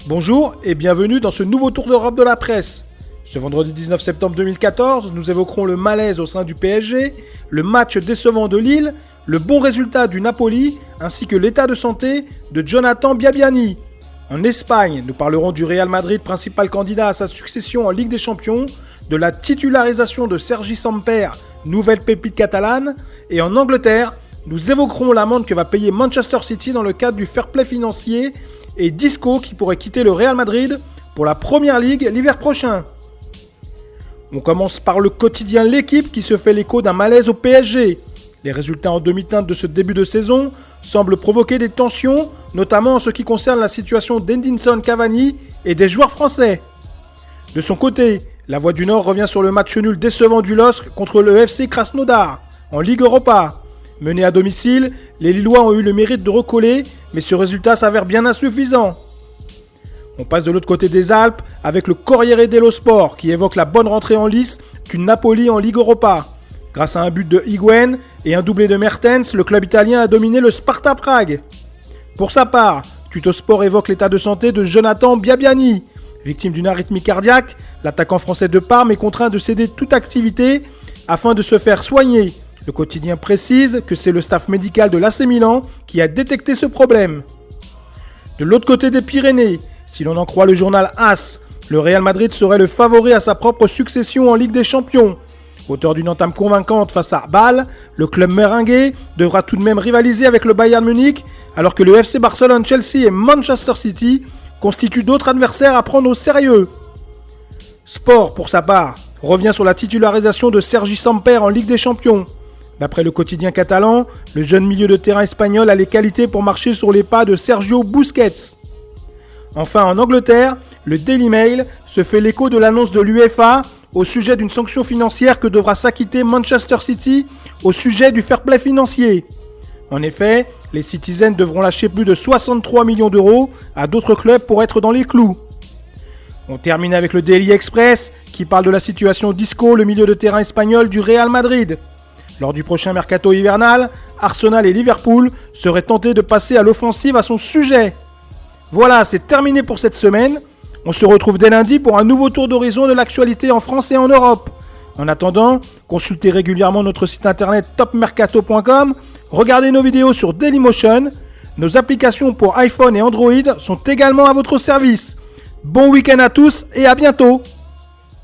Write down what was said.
Bonjour et bienvenue dans ce nouveau tour d'Europe de la presse. Ce vendredi 19 septembre 2014, nous évoquerons le malaise au sein du PSG, le match décevant de Lille, le bon résultat du Napoli, ainsi que l'état de santé de Jonathan Biabiany. En Espagne, nous parlerons du Real Madrid, principal candidat à sa succession en Ligue des Champions, de la titularisation de Sergi Samper, nouvelle pépite catalane, et en Angleterre, nous évoquerons l'amende que va payer Manchester City dans le cadre du fair play financier et Disco qui pourrait quitter le Real Madrid pour la Première Ligue l'hiver prochain. On commence par le quotidien L'Équipe qui se fait l'écho d'un malaise au PSG. Les résultats en demi-teinte de ce début de saison semblent provoquer des tensions, notamment en ce qui concerne la situation d'Edinson Cavani et des joueurs français. De son côté, la Voix du Nord revient sur le match nul décevant du LOSC contre le FC Krasnodar en Ligue Europa. Menés à domicile, les Lillois ont eu le mérite de recoller, mais ce résultat s'avère bien insuffisant. On passe de l'autre côté des Alpes avec le Corriere dello Sport qui évoque la bonne rentrée en lice du Napoli en Ligue Europa. Grâce à un but de Higuain et un doublé de Mertens, le club italien a dominé le Sparta Prague. Pour sa part, Tuttosport évoque l'état de santé de Jonathan Biabiany. Victime d'une arythmie cardiaque, l'attaquant français de Parme est contraint de céder toute activité afin de se faire soigner. Le quotidien précise que c'est le staff médical de l'AC Milan qui a détecté ce problème. De l'autre côté des Pyrénées, si l'on en croit le journal AS, le Real Madrid serait le favori à sa propre succession en Ligue des Champions. Auteur d'une entame convaincante face à Bâle, le club merengue devra tout de même rivaliser avec le Bayern Munich, alors que le FC Barcelone, Chelsea et Manchester City constituent d'autres adversaires à prendre au sérieux. Sport, pour sa part, revient sur la titularisation de Sergi Samper en Ligue des Champions. D'après le quotidien catalan, le jeune milieu de terrain espagnol a les qualités pour marcher sur les pas de Sergio Busquets. Enfin, en Angleterre, le Daily Mail se fait l'écho de l'annonce de l'UEFA au sujet d'une sanction financière que devra s'acquitter Manchester City au sujet du fair play financier. En effet, les Citizens devront lâcher plus de 63 millions d'euros à d'autres clubs pour être dans les clous. On termine avec le Daily Express qui parle de la situation d'Isco, le milieu de terrain espagnol du Real Madrid. Lors du prochain mercato hivernal, Arsenal et Liverpool seraient tentés de passer à l'offensive à son sujet. Voilà, c'est terminé pour cette semaine. On se retrouve dès lundi pour un nouveau tour d'horizon de l'actualité en France et en Europe. En attendant, consultez régulièrement notre site internet topmercato.com, regardez nos vidéos sur Dailymotion. Nos applications pour iPhone et Android sont également à votre service. Bon week-end à tous et à bientôt.